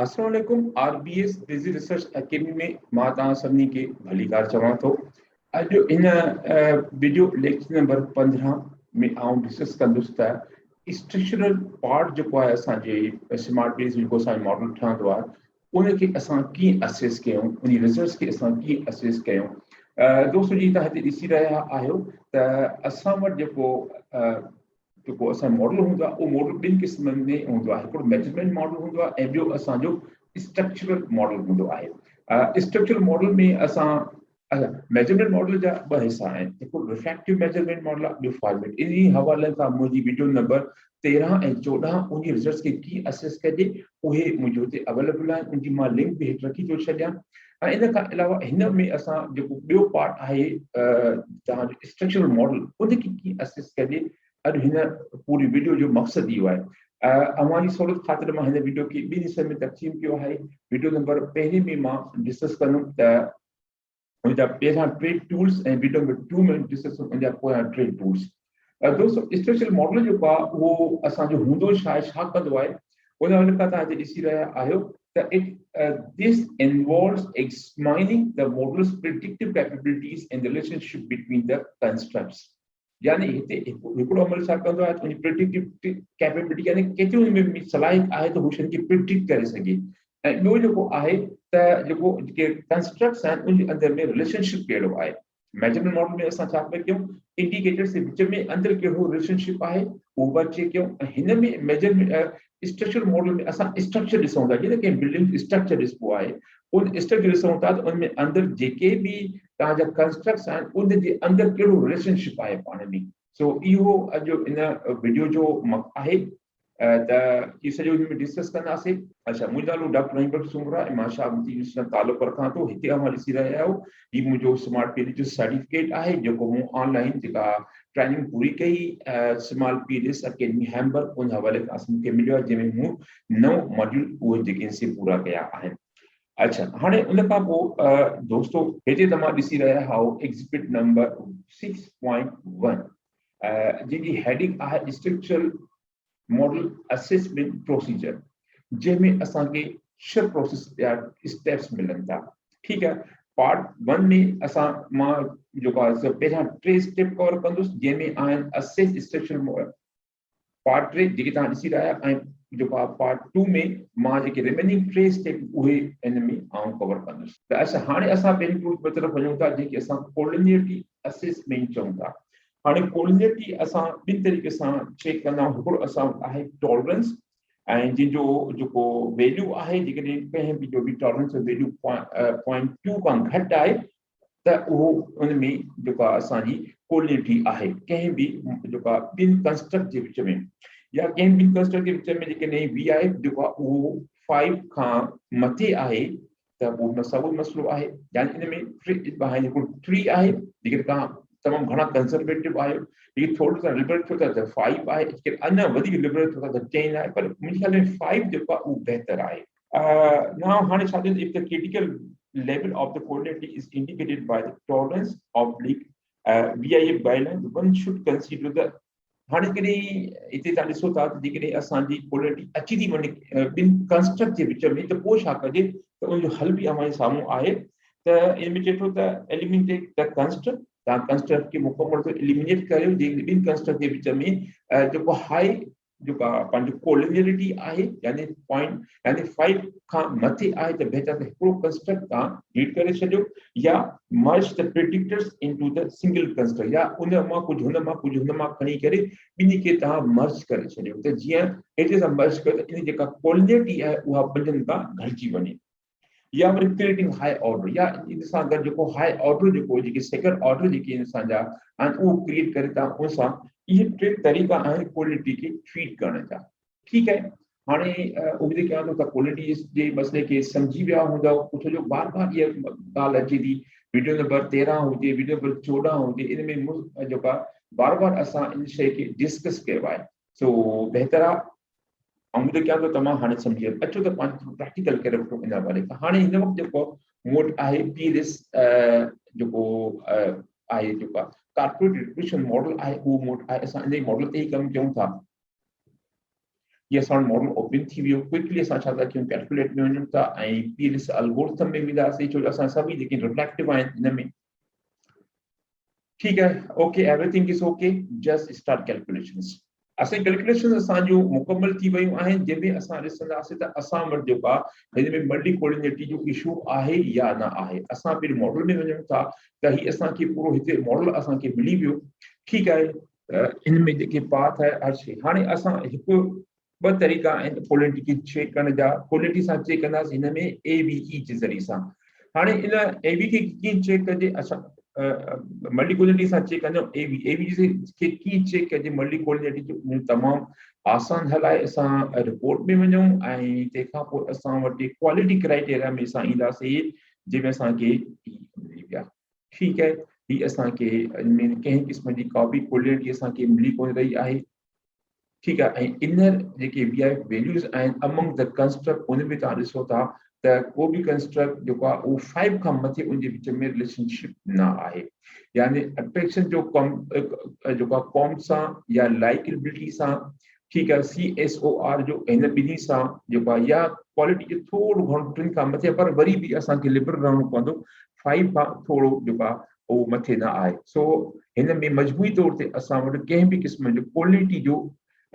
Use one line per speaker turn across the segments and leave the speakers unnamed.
अस्सलाम वालेकुम RBS busy research academy में मां तव्हां सभिनी खे भलीकार चवां थो। अॼु इन वीडियो लेक्चर नंबर 15 में आउं डिस्कस कंदुसि त स्ट्रक्चरल पार्ट जेको आहे असांजे स्मार्ट पीएलएस जेको असांजो मॉडल ठहंदो आहे उनखे असां कीअं असेस कयूं, उन रिजल्ट्स खे असां कीअं असेस कयूं। दोस्तो जी तव्हां हिते ॾिसी रहिया आहियो त असां वटि जेको असांजो मॉडल हूंदो आहे उहो मॉडल ॿिनि क़िस्मनि में हूंदो आहे। हिकिड़ो मेजरमेंट मॉडल हूंदो आहे ऐं ॿियो असांजो स्ट्रक्चरल मॉडल हूंदो आहे। स्ट्रक्चरल मॉडल में असां मेजरमेंट मॉडल जा ॿ हिसा आहिनि, हिकिड़ो रिफ्लेक्टिव मेजरमेंट मॉडल आहे, ॿियो फॉर्मेट। इन हवाले सां मुंहिंजी वीडियो नंबर 13 ऐं 14 उन रिजल्ट्स खे कीअं असेस कजे उहे मुंहिंजे हुते अवेलेबल आहिनि, उनजी मां लिंक बि हेठि रखी थो छॾियां। ऐं इन खां अलावा हिन में असां जेको ॿियो पार्ट आहे तव्हांजो स्ट्रक्चरल मॉडल उनखे कीअं असेस कजे, अॼु हिन पूरी वीडियो जो मक़सदु इहो आहे। अवांजी सहूलियत ख़ातिर मां हिन वीडियो खे ॿिनि हिसनि में तक़सीम कयो आहे। वीडियो नंबर पहिरें में मां डिस्कस कंदुमि त उनजा पहिरियां टे टूल्स ऐं वीडियो नंबर 2 में डिस्कस उनजा पोयां टे टूल्स। दोस्तो स्ट्रक्चरल मॉडल जेको आहे उहो असांजो हूंदो छा कंदो आहे उन हवाले खां तव्हां हिते ॾिसी रहिया आहियो त this involves examining the model's predictive capabilities and the relationship between the constructs। यानी हिते हिकिड़ो अमल छा कंदो आहे त प्रिडिक्टिव कैपेबिलिटी यानी केतिरो में सलाहियत आहे त हू शइ खे प्रिडिक्ट करे सघे। ऐं ॿियो जेको आहे त जेको कंस्ट्रक्ट्स आहिनि उन अंदर में रिलेशनशिप कहिड़ो आहे। मेजरमेंट मॉडल में असां छा पिया कयूं, इंडिकेटर्स जे विच में अंदर कहिड़ो रिलेशनशिप आहे उहो पिया चेक कयूं। हिन में मेजरमेंट स्ट्रक्चरल मॉडल में असां स्ट्रक्चर ॾिसूं था, जीअं कंहिं बिल्डिंग स्ट्रक्चर ॾिसबो आहे उन स्ट्रक्चर ॾिसूं था त उनमें अंदर जेके बि तव्हांजा कंस्ट्रक्ट्स आहिनि उन जे अंदर कहिड़ो रिलेशनशिप आहे पाण में। सो इहो अॼु इन वीडियो जो आहे त इहो सॼो हिन में डिस्कस कंदासीं। अच्छा, मुंहिंजो नालो डॉक्टर रहीम सुमरा ऐं मां शाहबुद्दीन सां तालुक़ रखां थो। हिते अवां ॾिसी रहिया आहियो हीउ मुंहिंजो स्मार्ट पीएलएस जो सर्टिफिकेट आहे जेको मूं ऑनलाइन जेका ट्रेनिंग पूरी कई स्मार्ट पीएलएस एकेडमी हैम्बर्ग उन हवाले खां मूंखे मिलियो आहे, जंहिंमें मूं 9 मॉड्यूल उहे जेके से पूरा कया आहिनि। अच्छा, हाणे उन खां पोइ दोस्तो हिते तव्हां ॾिसी रहिया आहियो एग्ज़िबिट नंबर 6.1 जंहिंजी हेडिंग आहे स्ट्रक्चरल मॉडल असेसमेंट प्रोसीजर, जंहिंमें असांखे 6 प्रोसेस या स्टेप्स मिलनि था। ठीकु आहे, पार्ट 1 में मां जेको आहे पहिरियां 3 स्टेप कवर कंदुसि, जंहिंमें आहिनि असेस स्ट्रक्चरल मॉडल। पार्ट 3 जेके तव्हां ॾिसी रहिया ऐं जेको आहे पार्ट 2 में मां जेके रिमेनिंग 3 स्टेप उहे इन में आउं कवर कंदुसि। त अच्छा, हाणे असां पहिरीं टूल पर तरफ़ वञूं था जंहिंखे असां कोलिनियरिटी असेसमेंट चऊं था। हाणे कोलिनियरिटी असां ॿिनि तरीक़े सां चेक कंदा आहियूं। हिकिड़ो असां आहे टॉलरेंस ऐं जंहिंजो जेको वैल्यू आहे जेकॾहिं कंहिं बि जो बि टॉलरेंस जो वैल्यू 0.2 खां घटि आहे त उहो उन में जेको आहे असांजी कोलिनियरिटी आहे कंहिं बि जेको आहे ॿिनि कंस्ट्रक्ट जे विच में, या कंहिं ॿिनि कंस्ट्रक्ट जे विच में जेकॾहिं वी आहे जेको आहे उहो 5 खां मथे आहे त उहो मसइलो आहे। यानी इन में 3 आहे, जेकॾहिं तव्हां तमामु घणा कंजर्वेटिव आहियो, जेके थोरो सा लिबरल थियो था त 5 आहे, अञा वधीक लिबरल थियो था त 10 आहे, पर मुंहिंजे ख्याल में 5 जेको आहे उहो बहितर आहे। हाणे छा थींदो, if the critical level of the coordinate is indicated by the tolerance oblique VIF guidelines, one should consider the हाणे कॾहिं हिते तव्हां ॾिसो था त जेकॾहिं असांजी कोलिनियरिटी अची थी वञे ॿिनि कंस्ट्रक्ट जे विच में त पोइ छा कजे, त उनजो हल बि अव्हांजे साम्हूं आहे। त इन में चए थो त एलिमिनेट द कंस्ट्रक्ट, तव्हां कंस्ट्रक्ट खे मुकमल तौर एलिमिनेट करियो जेके ॿिनि कंस्ट्रक्ट जे विच में जेको हाई जेको आहे पंहिंजो कोलिनियरिटी आहे यानी पॉइंट यानी 5 खां मथे आहे त बहितर त हिकिड़ो कंस्ट्रक्ट तव्हां रीड करे छॾियो, या merge the predictors into the single construct, या उन मां कुझु हुन मां खणी करे ॿिन्ही खे तव्हां मर्ज करे छॾियो त जीअं हेठि सां मर्ज कयो त इन जेका कोलिनियरिटी आहे उहा 5 खां घटिजी वञे। या वरी क्रिएटिंग हाई ऑर्डर, या इन सां गॾु जेको हाई ऑर्डर जेको जेके सेकंड ऑर्डर जेके असांजा आहिनि उहो क्रिएट करे था। उन सां इहे 3 तरीक़ा आहिनि कोलिनियरिटी खे ट्रीट करण जा। ठीकु आहे, हाणे उमेद कयां थो त कोलिनियरिटी जे मसइले खे सम्झी विया हूंदव। कुझु जो बार बार इहा ॻाल्हि अचे थी, वीडियो नंबर 13 हुजे, वीडियो नंबर 14 हुजे, इन में जेको आहे बार बार असां इन शइ खे डिस्कस कयो आहे। सो बहितर आहे उमेद कयां थो तमामु हाणे सम्झी अचो त पंहिंजो प्रैक्टिकल करे वठो इन हवाले खां। हाणे हिन वक़्तु जेको मोड आहे पीएलएस जेको आहे जेको आहे कॉर्पोरेट डिस्ट्रीब्यूशन मॉडल आहे उहो मोड आहे। असां इन मॉडल ते ई कमु कयूं था। ये असां मॉडल ओपन थी वियो क्विकली असां छा था कयूं कैलकुलेट में वञूं था ऐं PLS एल्गोरिथम में वेंदासीं छो असां सभी जेके रिफ्लेक्टिव आहिनि इन में ठीक है okay everything is okay just start calculations असां कैलकुलेशन असां जो मुकम्मल थी वयूं आहिनि जंहिंमें असां ॾिसंदासीं त असां वटि जेको आहे हिन में मल्टी कोलिनिटी जो इशू आहे या न आहे असां पहिरीं मॉडल में वञूं था त ही असांखे पूरो हिते मॉडल असांखे मिली वियो ठीकु आहे इन में जेके पाथ आहे हर शइ हाणे असां हिकु ॿ तरीक़ा आहिनि कोलिनिटी खे चेक करण जा कोलिनिटी सां चेक कंदासीं हिन में ABE जे ज़रिए सां हाणे इन AB खे कीअं चेक कजे असां मल्टी कोलिनिटी सां चेक कंदा AB खे कीअं चेक कजे मल्टी कोलिनिटी जो तमामु आसान हल आहे असां रिपोर्ट में वञूं ऐं तंहिंखां पोइ असां वटि क्वालिटी क्राइटेरिया में असां ईंदासीं जंहिंमें असांखे मिली विया ठीकु आहे ही असांखे इनमें कंहिं क़िस्म जी का बि कोलिनिटी असांखे मिली कोन रही आहे ठीकु आहे ऐं इनर जेके VI वैल्यूज़ आहिनि अमंग द कंस्ट्रक्ट उन में तव्हां ॾिसो था त को बि कंस्ट्रक्ट जेको आहे उहो 5 खां मथे उनजे विच में रिलेशनशिप न आहे यानी अट्रैक्शन जो कम जेको आहे कॉम सां या लाइकेबिलिटी सां ठीकु आहे CSOR जो हिन ॿिन्ही सां जेको आहे या क्वालिटी जो थोरो घणो 2 खां मथे पर वरी बि असांखे लिबरल रहणो पवंदो 5 खां थोरो जेको आहे उहो मथे न आहे सो हिन में मजमूई तौर ते असां वटि कंहिं बि क़िस्म जो क्वालिटी जो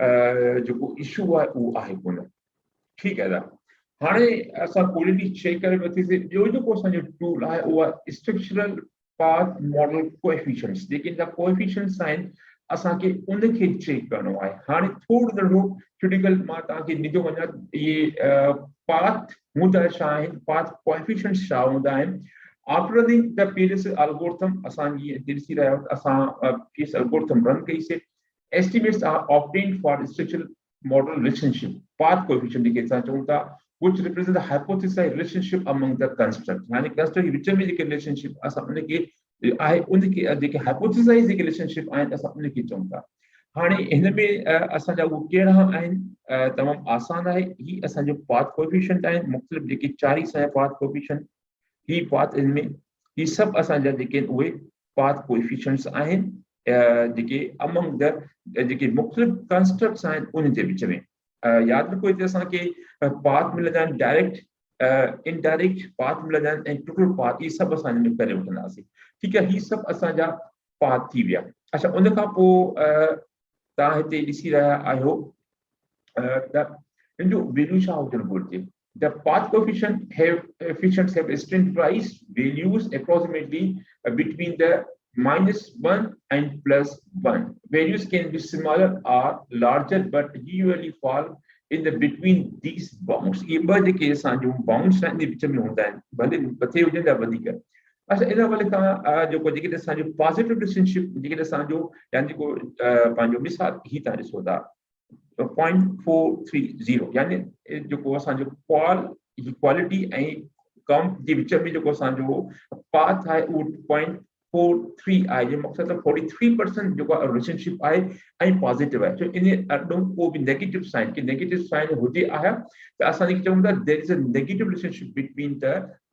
जेको इशू आहे उहो आहे कोन ठीकु आहे हाणे असां क्वालिटी चेक करे वरितीसीं ॿियो जेको असांजो टूल आहे उहो आहे स्ट्रक्चरल पाथ मॉडल कोएफिशिएंट्स जेके इन कोएफिशिएंट्स आहिनि असांखे उनखे चेक करणो आहे हाणे थोरो नंढो क्रिटिकल मां तव्हांखे ॾिजो वञा इहे पाथ हूंदा छा आहिनि पाथ कोएफिशिएंट्स छा हूंदा आहिनि after running the PLS algorithm असां जीअं ॾिसी रहिया आहियूं असां PLS एल्गोरिथम रन कईसीं estimates are obtained for structural model relationship path coefficient के साथ चलता which represent the hypothesized relationship among the construct यानी construct विच में जेके relationship असां उनके आहे उनके जेके hypothesized जेके relationship आहिनि असां उनके चलता हाणे हिन में असांजा उहो कहिड़ा आहिनि तमामु आसान आहे ही असांजो path coefficient आहिनि मुख़्तलिफ़ जेके 4 असांजा path coefficient ही path इनमें ही सभु असांजा जेके उहे path coefficients आहिनि जेके अमंग द जेके मुख़्तलिफ़ कंस्ट्रक्ट्स आहिनि उन जे विच में यादि रखो हिते असांखे पाथ मिलंदा आहिनि डायरेक्ट इनडायरेक्ट पाथ मिलंदा आहिनि ऐं टोटल पाथ इहे सभु असां हिन में करे वठंदासीं ठीकु आहे ही सभु असांजा पाथ थी विया अच्छा उन खां पोइ तव्हां हिते ॾिसी रहिया आहियो त हिन जो वैल्यू छा हुजणु घुरिजे The path coefficients have standardized values approximately between the -1 and +1. Values can be smaller or larger, but usually fall in the between these bounds. ये बात के साथ जो bounds हैं ने बीच में होता है, भले बचे हुए जन अवधि का. अच्छा इधर वाले का जो को जिके साथ जो positive relationship जिके साथ जो यानी को पांचों मिसाल ही तारीख सोदा 0.430 यानी जो को असां जो क्वालिटी ऐं कम जे विच में जेको असांजो पाथ आहे उहो 0.43 आहे जे मक़सद 43% जेको रिलेशनशिप आहे ऐं पॉजिटिव आहे छो इन अॾो को बि नेगेटिव साइन कि नेगेटिव साइन हुजे आहे त असां चऊं था there is a negative relationship between the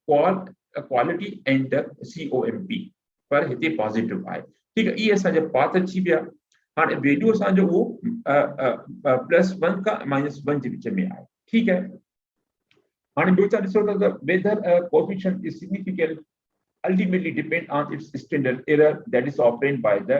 quality and the COMP पर हिते पॉजिटिव आहे ठीकु आहे इहे असांजा पाथ अची विया हाणे वैल्यू असांजो उहो +1 खां -1 जे विच में आहे ठीकु आहे हाणे ॿियो छा ॾिसो था त whether a coefficient is significant ultimately depend on its standard error that is obtained by the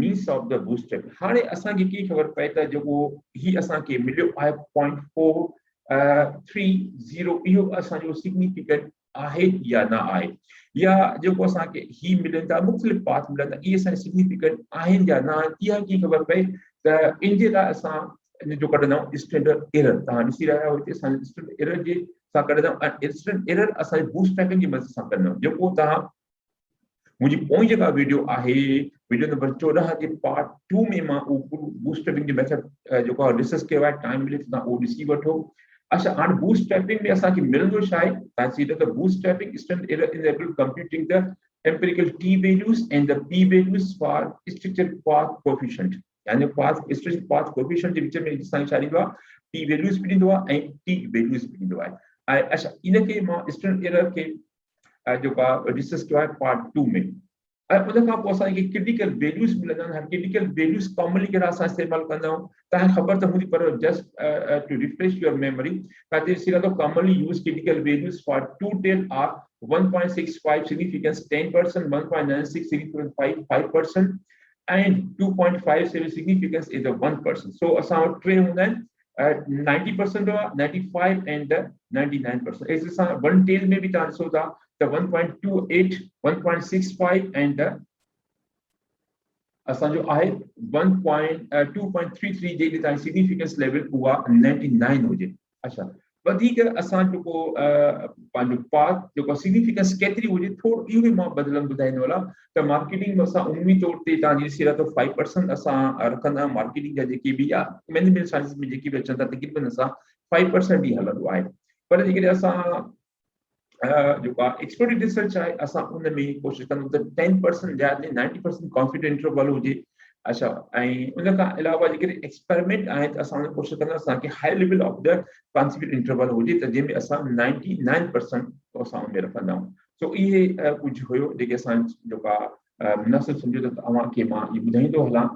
means of the bootstrap हाणे असांखे कीअं ख़बर पए त जेको ही असांखे मिलियो आहे 0.430 इहो असांजो सिग्निफिकेंट आहे या न आहे या जेको असांखे ही मिलनि था मुख़्तलिफ़ पाथ मिलनि था इहे असांखे सिग्निफिकेंट आहिनि या न आहिनि इहा कीअं ख़बर पए त इन जे लाइ असां इन जो कढंदा आहियूं स्टैंडर्ड एरर तव्हां ॾिसी रहिया आहियो हिते असां स्टैंडर्ड एरर जे सां कढंदा आहियूं स्टैंडर्ड एरर असां बूटस्ट्रैपिंग जी मदद सां कंदा आहियूं जेको तव्हां मुंहिंजी पोइ जेका वीडियो आहे वीडियो नंबर 14 जे पार्ट 2 में मां उहो बूटस्ट्रैपिंग जी मेथड जेको डिस्कस कयो आहे टाइम मिले त तव्हां उहो ॾिसी वठो अच्छा हाणे बूटस्ट्रैपिंग में असांखे मिलंदो छा आहे तव्हां सीधो त bootstrapping standard error enable computing the empirical T values and the P values for structured path coefficient यानी path structured path coefficient जे विच में असांखे छा ॾींदो आहे P values बि ॾींदो आहे ऐं T values बि ॾींदो आहे अच्छा इनखे मां स्टैंडर्ड एरर खे जेको आहे डिस्कस कयो आहे पार्ट 2 में उन खां पोइ असांखे क्रिटिकल वैल्यूज़ मिलंदा आहिनि। क्रिटिकल वैल्यूज़ कॉमनली कहिड़ा असां इस्तेमालु कंदा आहियूं, तव्हांखे ख़बर त हूंदी, पर just to refresh your memory, काथे ॾिसी रहो commonly use critical values for two tail are 1.65 significance 10%, 1.96 significance 5%, and 2.57 significance is a 1%. So असां वटि टे हूंदा आहिनि, 90% 95 and 99%. ऐसे असां वन टेल में बि तव्हां ॾिसो था त 1.28, 1.65 and असांजो आहे 2.33 जेकी तव्हांजी सिग्निफिकेंस लेवल उहा 99 हुजे। अच्छा, वधीक असां जेको पंहिंजो पाथ जेको सिग्निफिकेंस केतिरी हुजे थोरो इहो बि मां बदिलनि ॿुधाईंदो हलां त मार्केटिंग में असां उनमी तौर ते तव्हां ॾिसी रहो त 5% असां रखंदा आहियूं मार्केटिंग जा जेकी बि आहे मैनेजमेंट साइंस में जेकी बि अचनि था तक़रीबन असां 5% ई हलंदो आहे। पर जेकॾहिं असां जेको आहे एक्सपर्ट रिसर्च आहे असां उन में कोशिशि कंदा त 10% या 90% कॉन्फिडेंट इंटरवल हुजे। अच्छा, ऐं उन खां अलावा जेके एक्सपेरिमेंट आहे त असां कोशिशि कंदा असांखे high level of the confident interval हुजे त जंहिंमें असां 99% असां उन में रखंदा आहियूं। सो इहे कुझु हुयो जेके असां जेका मुनासिब सम्झो त तव्हांखे मां इहो ॿुधाईंदो हलां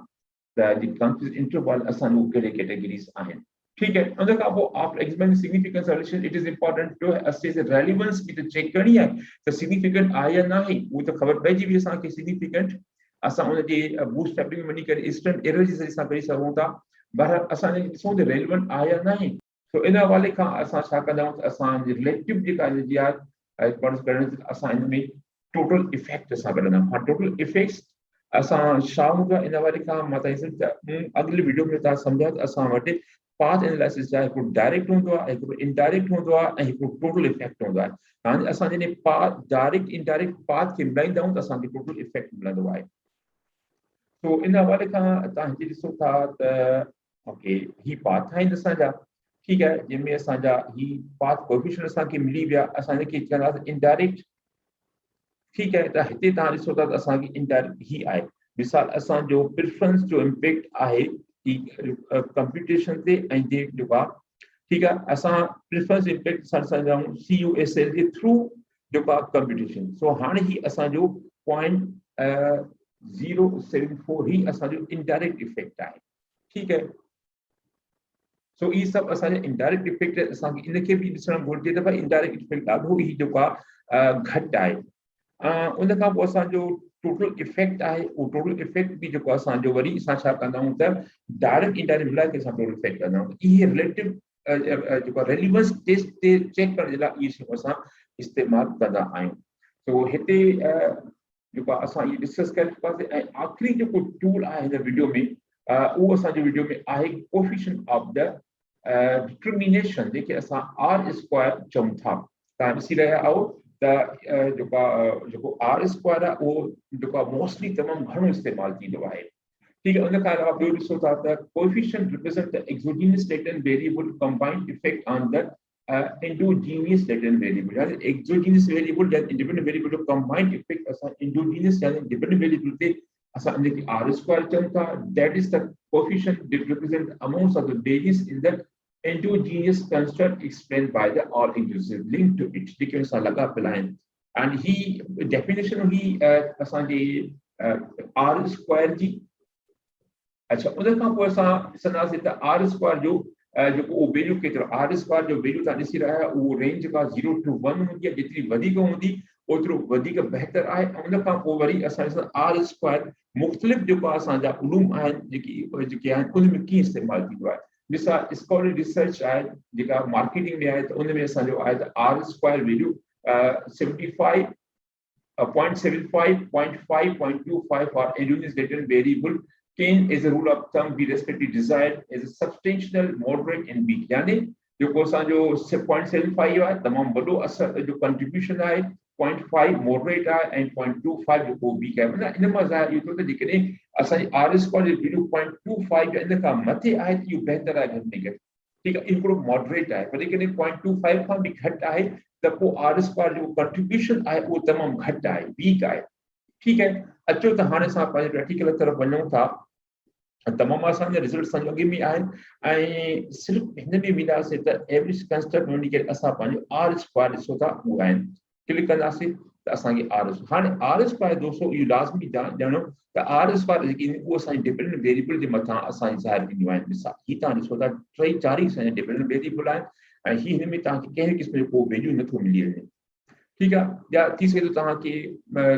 त जी कॉन्फिडेंट इंटरवल असांजो कहिड़े कैटेगरीज़ आहिनि। ठीक है, उन खां पोइ after explaining significance relation it is important to assess the relevance बि त चेक करणी आहे त सिग्निफिकेंट आहे या न आहे, उहो त ख़बर पइजी वई असांखे सिग्निफिकेंट असां उनजे बूटस्ट्रैपिंग में वञी करे इंस्टेंट एरर जी ज़रिए सां करे सघूं था। बहरहाल असां ॾिसूं त रेलेवेंट आहे या न आहे। तो इन हवाले खां असां छा कंदा आहियूं त असांजी रिलेटिव जेका इनजी आहे असां इन में टोटल इफेक्ट असां कढंदा आहियूं। टोटल इफेक्ट्स असां छा हूंदो आहे इन हवाले खां मां तव्हांखे अॻिले वीडियो में तव्हां सम्झां त असां वटि पाथ एनालिसिस जा हिकिड़ो डायरेक्ट हूंदो आहे, हिकिड़ो इनडायरेक्ट हूंदो आहे ऐं हिकिड़ो टोटल इफेक्ट हूंदो आहे। हाणे असां जॾहिं पाथ डायरेक्ट इनडायरेक्ट पाथ खे मिलाईंदा आहियूं त असांखे टोटल इफेक्ट मिलंदो आहे। तो इन हवाले खां तव्हां हिते ॾिसो था त ओके ही पाथ आहिनि असांजा, ठीकु आहे, जंहिंमें असांजा ही पाथ कोएफिशिएंट असांखे मिली विया, असां हिनखे चवंदासीं इनडायरेक्ट। ठीकु आहे, त हिते तव्हां ॾिसो था त असांखे इनडायरेक्ट ही आहे। मिसाल असांजो प्रेफरेंस जो इम्पैक्ट आहे कंप्यूटेशन ते ऐं जेको आहे ठीकु आहे असां प्रेफरेंस इम्पैक्ट सां सम्झाऊं CUSL जे थ्रू जेको आहे कंप्यूटेशन। सो हाणे ही असांजो 0.074 ही असांजो इनडायरेक्ट इफेक्ट आहे। ठीकु आहे, सो इहे सभु असांजा इनडायरेक्ट इफेक्ट असांखे इनखे बि ॾिसणु घुरिजे त भाई इनडायरेक्ट इफेक्ट ॾाढो ही जेको आहे घटि आहे। उन खां पोइ असांजो टोटल इफेक्ट आहे, उहो टोटल इफेक्ट बि जेको असांजो वरी असां छा कंदा आहियूं त डायरेक्ट इनडायरेक्ट मिलाए करे असां टोटल इफेक्ट कंदा आहियूं। इहे रिलेटिव जेको रेलेवेंस टेस्ट ते चेक करण जे लाइ इहे शयूं असां इस्तेमालु कंदा आहियूं। तो हिते जेको असां इहे डिस्कस करे चुकासीं ऐं आख़िरी जेको टूल आहे हिन वीडियो में उहो असांजे वीडियो में आहे कोएफिशिएंट ऑफ द डिटर्मिनेशन जेके असां R² चऊं था। तव्हां ॾिसी रहिया आहियो त जेको R² आहे उहो जेको मोस्टली तमामु घणो इस्तेमालु थींदो आहे। ठीक है, उन खां अलावा ॿियो ॾिसो था त coefficient represent the exogenous latent variable combined effect on the endogenous latent variable. यानी एक्सोजीनियस वेरिएबल या इंडिपेंडेंट वेरिएबल जो कंबाइंड इफेक्ट असां एंडोजीनियस यानी डिपेंडेंट वेरिएबल ते असां इनखे R² चऊं था। That is the coefficient that represent amounts of the variance in the endogenous construct explained by the all inclusive link to it जेके असां लॻा पिया आहिनि। एंड ही डेफिनेशन हुई असांजे R² जी। अच्छा, उन खां पोइ असां ॾिसंदासीं त R² जो जेको वैल्यू केतिरो R² जो वैल्यू तव्हां ॾिसी रहिया आहियो उहो रेंज जेका 0 to 1 हूंदी आहे, जेतिरी वधीक हूंदी ओतिरो वधीक बहितर आहे। उन खां पोइ वरी असां R² मुख़्तलिफ़ जेको असांजा उलूम आहिनि जेके आहिनि उन में कीअं इस्तेमालु थींदो आहे। मिसाल स्कॉलर रिसर्च आहे जेका मार्केटिंग में आहे त उन में असांजो आहे त R² value 75, 0.75, 0.5, 0.25 for endogenous latent variable can as a rule of thumb be respectively desired as a substantial, moderate and weak। यानी जेको असांजो 0.75 आहे तमामु वॾो असर जो कंट्रीब्यूशन आहे, 0.5 मॉडरेट आहे ऐं 0.25 जेको वीक आहे। मतलब इन मां ज़ाहिर इहो थो त जेकॾहिं असांजी R² जो वैल्यू 0.25 या इन खां मथे आहे त इहो बहितर आहे घटि में घटि। ठीकु आहे, हिकिड़ो मॉडरेट आहे, पर जेकॾहिं 0.25 खां बि घटि आहे त पोइ R² जो कंट्रीब्यूशन आहे उहो तमामु घटि आहे, वीक आहे। ठीकु आहे, अचो त हाणे असां पंहिंजे प्रैक्टिकल तरफ़ वञूं था। तमामु असांजा रिज़ल्ट असांजे अॻे में आहिनि ऐं सिर्फ़ु हिन में वेंदासीं त एवरेज कंस्ट्रक्ट में वञी करे असां पंहिंजो R² ॾिसो था उहो आहिनि। क्लिक कंदासीं त असांखे R हाणे R स्क्वायर दोस्तों इहो लाज़मी ॼाणो त R स्क्वायर जेकी उहो असांजी डिपेंडेंट वेरिएबल जे मथां असांजी ज़ाहिर थींदियूं आहिनि। मिसाल ही तव्हां ॾिसो था 3-4 असांजा डिपेंडेंट वेरिएबल आहिनि ऐं ही हिन में तव्हांखे कंहिं क़िस्म जो को वैल्यू नथो मिली वञे, ठीकु आहे, या थी सघे थो तव्हांखे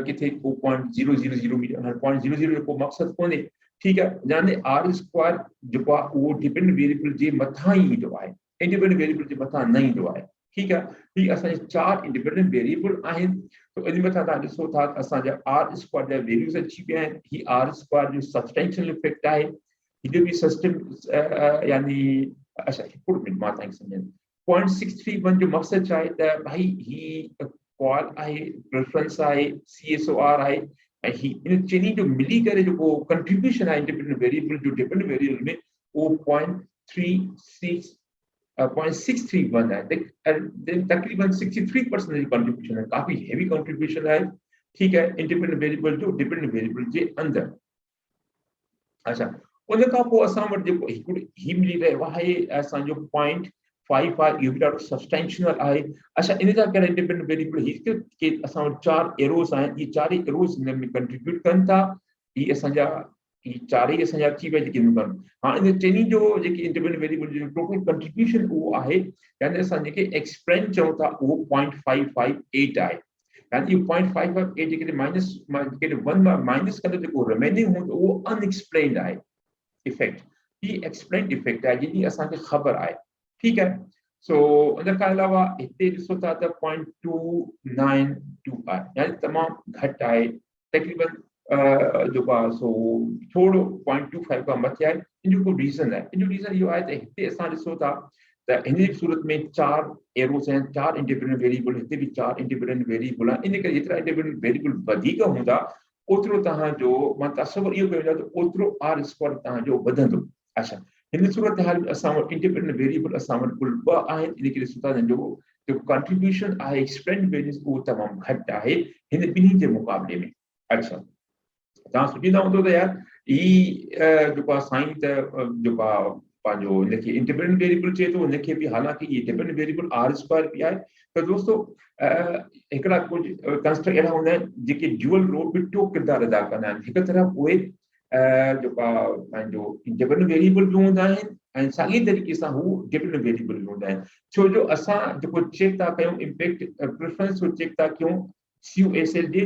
किथे को 0.000 मिली 0.00 जो को मक़सदु कोन्हे, ठीकु आहे, यानी R स्क्वायर जेको आहे उहो डिपेंडेंट वेरिएबल जे मथां ई ईंदो आहे, इंडिपेंडेंट वेरिएबल जे मथां न ईंदो आहे, ठीकु आहे। ही असांजे 4 इंडिपेंडेंट वेरिएबल आहिनि, त इन मथां तव्हां ॾिसो था असांजा R स्क्वायर जा वैल्यूज़ अची विया आहिनि। ही R स्क्वायर जो सब्सटेंशियल इफेक्ट आहे, हिन बि सिस्टम यानी अच्छा हिकिड़ो मिनट मां तव्हांखे सम्झायां 0.631 जो मक़सदु छा आहे त भाई ही कॉल आहे, प्रेफरेंस आहे, CSOR आहे ऐं ही इन चइनी जो मिली करे जेको कंट्रीब्यूशन आहे इंडिपेंडेंट वेरिएबल जो डिपेंडेंट वेरिएबल में उहो 0.631 है, तकरीबन 63% जी कंट्रीब्यूशन है, काफी हेवी कंट्रीब्यूशन है, ठीक है, इंडिपेंडेंट वेरिएबल जो डिपेंडेंट वेरिएबल जे अंदर। अच्छा उन खां पोइ असां वटि जेको हिकिड़ो ही मिली रहियो आहे असांजो 0.55 इहो बि ॾाढो सब्सटेंशियल आहे। अच्छा इन जा कहिड़ा इंडिपेंडेंट वेरिएबल ही के असां वटि 4 एरोस आहिनि, ये 4 एरोस हिन में कंट्रीब्यूट कनि था, ही असांजा ही 4 ई असांजा थी विया जेके कनि। हाँ इन चइनी जो जेके इंडिपेंडेंट वेरिएबल जो टोटल कंट्रीब्यूशन उहो आहे, यानी असां जेके एक्सप्लेन चऊं था उहो 0.558 आहे, यानी 0.558 जेके माइनस जेके 1 मां माइनस कंदो जेको रिमेनिंग हूंदो उहो अनएक्सप्लेन्ड आहे इफेक्ट, ही एक्सप्लेन्ड इफेक्ट आहे जंहिंजी असांखे ख़बर आहे, ठीक है। सो उन खां अलावा हिते ॾिसो था त 0.292 आहे, यानी तमामु घटि आहे, तकरीबन जेको आहे सो थोरो 0.25 खां मथे आहे। इन जो को रीज़न आहे, इन जो रीज़न इहो आहे त हिते असां ॾिसो था त हिन जी सूरत में 4 एरोस आहिनि, 4 इंडिपेंडेंट वेरिएबल, हिते बि 4 इंडिपेंडेंट वेरिएबल आहे, इन करे जेतिरा इंडिपेंडेंट वेरिएबल वधीक हूंदा ओतिरो तव्हांजो मां तसवुरु इहो कयो आहे त ओतिरो R स्क्वायर तव्हांजो वधंदो। अच्छा हिन सूरत हाल में असां वटि इंडिपेंडेंट वेरिएबल असां वटि कुल 2 आहिनि, इन करे ॾिसो था जो कंट्रीब्यूशन आहे एक्सप्लेन वैल्यूज़ उहो तमामु घटि आहे हिन ॿिन्ही जे मुक़ाबले में। अच्छा तव्हां सोचींदा हूंदो त यार ही जेको आहे साईं त जेको आहे पंहिंजो हिनखे इंडिपेंडेंट वेरिएबल चए थो, हिनखे बि हालांकि ये डिपेंडेंट वेरिएबल R स्क्वायर बि आहे, त दोस्तों हिकिड़ा कुझु कंस्ट्रक्ट अहिड़ा हूंदा आहिनि जेके ड्यूअल रोल में 2 किरदार अदा कंदा आहिनि। हिकु तरफ़ उहे जेको आहे पंहिंजो इंडिपेंडेंट वेरिएबल बि हूंदा आहिनि ऐं साॻी तरीक़े सां हू डिपेंडेंट वेरिएबल बि हूंदा आहिनि, छो जो असां जेको चेक था कयूं इम्पैक्ट प्रेफरेंस जो चेक था कयूं COSL जे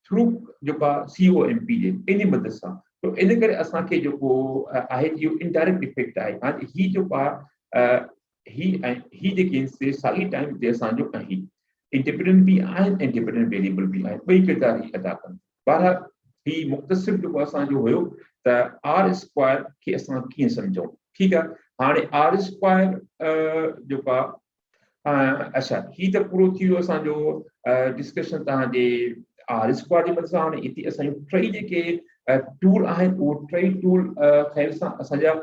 थ्रू जेको आहे COMP जे इन मदद सां, तो इन करे असांखे जेको आहे इहो इनडायरेक्ट इफेक्ट आहे। हाणे ही जेको आहे ही जेके से साॻी टाइम ते असांजो ऐं इंडिपेंडेंट भी आहिनि ऐं डिपेंडेंट वेरिएबल भी आहिनि, ॿई किरदार ही अदा कनि। बहरहाल ही मुख़्तसिर जेको असांजो हुयो त R स्क्वायर खे असां कीअं सम्झूं, ठीकु आहे। हाणे R स्क्वायर जेको आहे अच्छा ही त पूरो थी वियो असांजो डिस्कशन तव्हांजे R स्क्वायर जे मथां। हाणे हिते असांजो 3 जेके टूल आहिनि उहो 3 टूल ख़ैर सां असांजा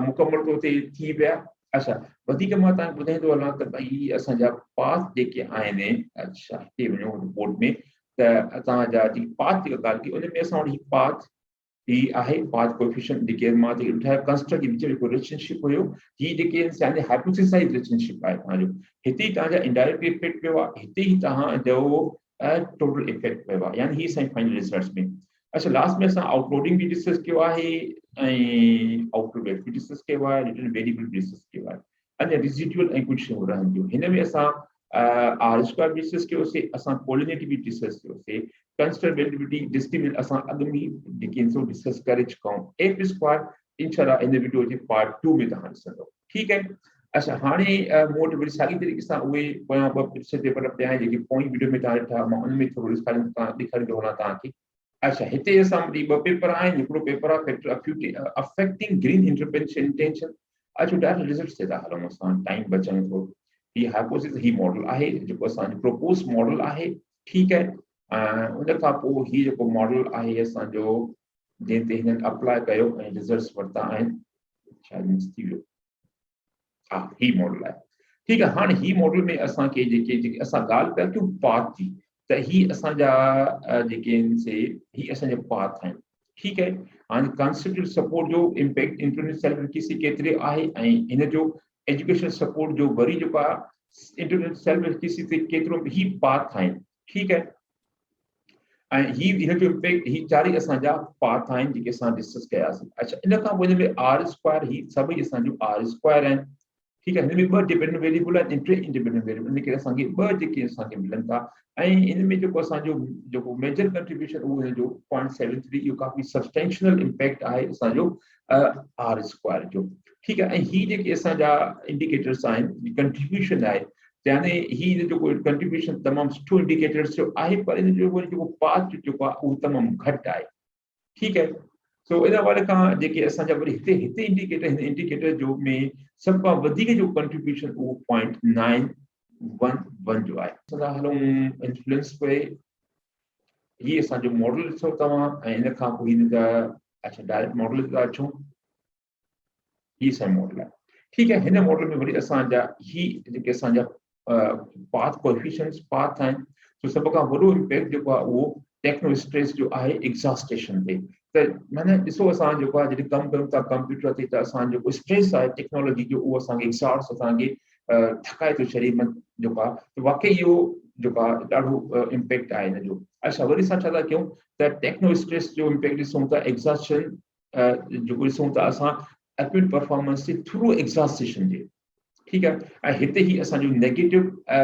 मुकमल तौर ते थी विया। अच्छा वधीक मां तव्हांखे ॿुधाईंदो हलां त भई असांजा पाथ जेके आहिनि, अच्छा हिते वञो रिपोर्ट में त असांजा जेके पाथ जी ॻाल्हि कई उन में असां वटि पाथ ही आहे, पाथ कोएफिशिएंट जेके मां जेके ॿुधायो कंस्ट्रक्ट जे विच में जेको रिलेशनशिप हुयो, ही जेके यानी हाइपोथेसाइज रिलेशनशिप आहे तव्हांजो, हिते ई तव्हांजा इनडायरेक्ट इफेक्ट पियो आहे, हिते ई तव्हांजो टोटल इफेक्ट पियो आहे, यानी ही असांजे फाइनल रिजल्ट्स में। अच्छा लास्ट में असां आउटलोडिंग भी डिस्कस कयो आहे ऐं आउटपुट भी डिस्कस कयो आहे, रिटर्न वेरिएबल भी डिस्कस कयो आहे, अने रेसिडुअल ऐं कुझु शयूं रहंदियूं। हिन में असां R स्क्वायर भी डिस्कस कयोसीं, असां कोलिनियरिटी भी डिस्कस कयोसीं, कंस्ट्रेंटेबिलिटी डिस्क्रिमिनेट असां अॻु में जेके डिस्कस करे चुका आहियूं। एफ स्क्वायर इंशाल्लाह इन वीडियो जे पार्ट 2 में तव्हां ॾिसंदव, ठीकु आहे। अच्छा हाणे मूं वटि वरी साॻी तरीक़े सां उहे पोयां ॿ पिक्चर पेपर पिया आहिनि जेके पोइ वीडियो में तव्हां ॾिठा, मां उन में थोरो ॾेखारींदो हलां तव्हांखे। अच्छा हिते असां वटि 2 पेपर आहिनि, हिकिड़ो पेपर आहे factor affecting green intervention intention. अच्छा डायरेक्ट रिजल्ट्स ते था हलूं, असां टाइम बचनि थो। ही हाइपोथेसिस ही मॉडल आहे जेको असांजो प्रोपोज मॉडल आहे, ठीकु आहे। उन खां पोइ ही जेको मॉडल आहे असांजो जंहिं ते हिननि अप्लाई कयो ऐं रिजल्ट्स वरिता आहिनि, शायदि मिस थी वियो, हा ही मॉडल आहे, ठीकु आहे। हाणे ही मॉडल में असांखे जेके असां ॻाल्हि पिया कयूं पाथ जी, त ही असांजा जेके आहिनि से ही असांजा पाथ आहिनि, ठीकु आहे। हाणे कॉन्स्टिट्यूट सपोर्ट जो इम्पैक्ट इंटरनेट सेल्फ एफिकेसी केतिरे आहे ऐं हिन जो एजुकेशन सपोर्ट जो वरी जेको आहे इंटरनेट सेल्फ एफिकेसी ते केतिरो ही पाथ आहिनि, ठीकु आहे। ऐं हिन जो इम्पैक्ट ही चारि असांजा पाथ आहिनि जेके असां डिस्कस कयासीं। अच्छा, इन खां पोइ हिन में आर स्क्वायर ही सभई असांजो आर स्क्वायर आहिनि, ठीकु आहे। हिन में ॿ डिपेंडेंट वेरिएबल आहिनि, टे इंडिपेंडेंट वेरिएबल, इन करे असांखे ॿ जेके असांखे मिलनि था। ऐं इन में जेको असांजो जेको मेजर कंट्रीब्यूशन उहो हिन जो 0.73, इहो काफ़ी सब्सटेंशियल इम्पैक्ट आहे असांजो आर स्क्वायर जो, ठीकु आहे। ऐं ही जेके असांजा इंडिकेटर्स आहिनि, कंट्रीब्यूशन आहे, यानी ही जेको कंट्रीब्यूशन तमामु सुठो इंडिकेटर्स जो आहे, पर इन जो जेको पाथ जेको आहे उहो तमामु घटि आहे, ठीकु आहे। सो इन हवाले खां जेके असांजा वरी हिते इंडिकेटर, हिन इंडिकेटर जो में सभ खां वधीक जो कंट्रीब्यूशन उहो 0.911 जो आहे। असां हलूं इन्फ्लुएंस पे, ही असांजो मॉडल ॾिसो तव्हां, ऐं इन खां पोइ हिन जा अच्छा डायरेक्ट मॉडल ते अचूं, ही असांजो मॉडल आहे, ठीकु आहे। हिन मॉडल में वरी असांजा ही जेके असांजा पाथ कोएफिशिएंट्स पाथ आहिनि, सो सभ खां वॾो इम्पैक्ट जेको आहे उहो टेक्नो स्ट्रेस जो आहे एग्ज़ॉस्टेशन ते। त माना ॾिसो, असां जेको आहे जॾहिं कमु कयूं था कंप्यूटर ते, त असांजो जेको स्ट्रेस आहे टेक्नोलॉजी जो, उहो असांखे एग्ज़ॉस्ट असांखे थकाए थो शरीर में जेको आहे, त वाकई इहो जेको आहे ॾाढो इम्पैक्ट आहे हिन जो। अच्छा, वरी असां छा था कयूं त टेक्नो स्ट्रेस जो इम्पैक्ट ॾिसूं था, एग्ज़ॉस्शन जेको ॾिसूं था असां एक्यूट परफॉर्मेंस जे थ्रू एग्ज़ॉस्टेशन जे, ठीकु आहे। ऐं हिते ही असांजो नेगेटिव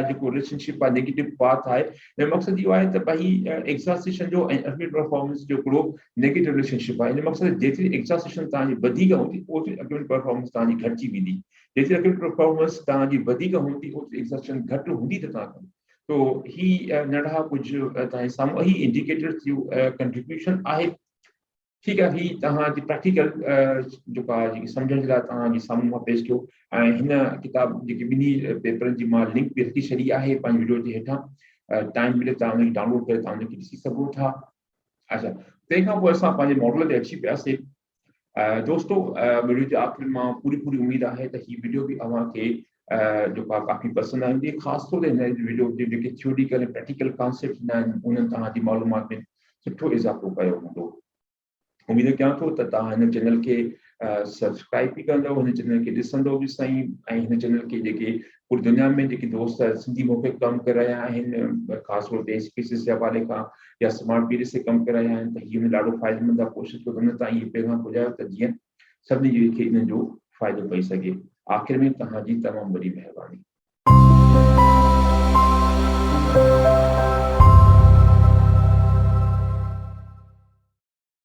जेको रिलेशनशिप आहे, नेगेटिव पाथ आहे, हिन मक़सदु इहो आहे त भई एग्ज़ॉस्टेशन जो ऐं एक्यूट परफॉर्मेंस जो हिकिड़ो नेगेटिव रिलेशनशिप आहे। हिन मक़सदु जेतिरी एग्ज़ॉस्टेशन तव्हांजी वधीक हूंदी, ओतिरी एक्यूट परफॉर्मेंस तव्हांजी घटिजी वेंदी, जेतिरी एक्यूट परफॉर्मेंस तव्हांजी वधीक हूंदी, ओतिरी एग्ज़ॉस्टेशन घटि हूंदी त तव्हां। तो ही नंढा कुझु तव्हांजे साम्हूं ही इंडिकेटर्स जो कंट्रीब्यूशन आहे, ठीकु आहे। ही तव्हांजी प्रैक्टिकल जेको आहे जेकी सम्झण जे लाइ तव्हांजे साम्हूं मां पेश कयो। ऐं हिन किताब जेके ॿिन्ही पेपरनि जी मां लिंक बि रखी छॾी आहे पंहिंजे वीडियो जे हेठां, टाइम मिले तव्हां हुनखे डाउनलोड करे तव्हां हुनखे ॾिसी सघो था। अच्छा, तंहिंखां पोइ असां पंहिंजे मॉडल ते अची पियासीं। दोस्तो, वीडियो जे आख़िर मां पूरी उमेद आहे त हीअ वीडियो बि अव्हांखे जेको आहे काफ़ी पसंदि आईंदी, ख़ासि तौर ते हिन वीडियो जे जेके थियोरिटिकल ऐं प्रैक्टिकल कॉन्सेप्ट हूंदा आहिनि, उन्हनि तव्हांजी मालूमात में सुठो इज़ाफ़ो कयो हूंदो। उमेद कयां थो त तव्हां हिन चैनल खे सब्सक्राइब बि कंदव, हिन चैनल खे ॾिसंदव बि सही, ऐं हिन चैनल खे जेके पूरी दुनिया में जेके दोस्त सिंधी मूंखे कमु करे रहिया आहिनि, ख़ासि तौर ते स्पीसिस जे हवाले खां या SmartPLS से कमु करे रहिया आहिनि, त हीअ ॾाढो फ़ाइदेमंद आहे। कोशिशि कयो हुन ताईं इहे पैगाम पुॼायो त जीअं सभिनी खे इन जो फ़ाइदो पई सघे। आख़िर में तव्हांजी तमामु वॾी महिरबानी।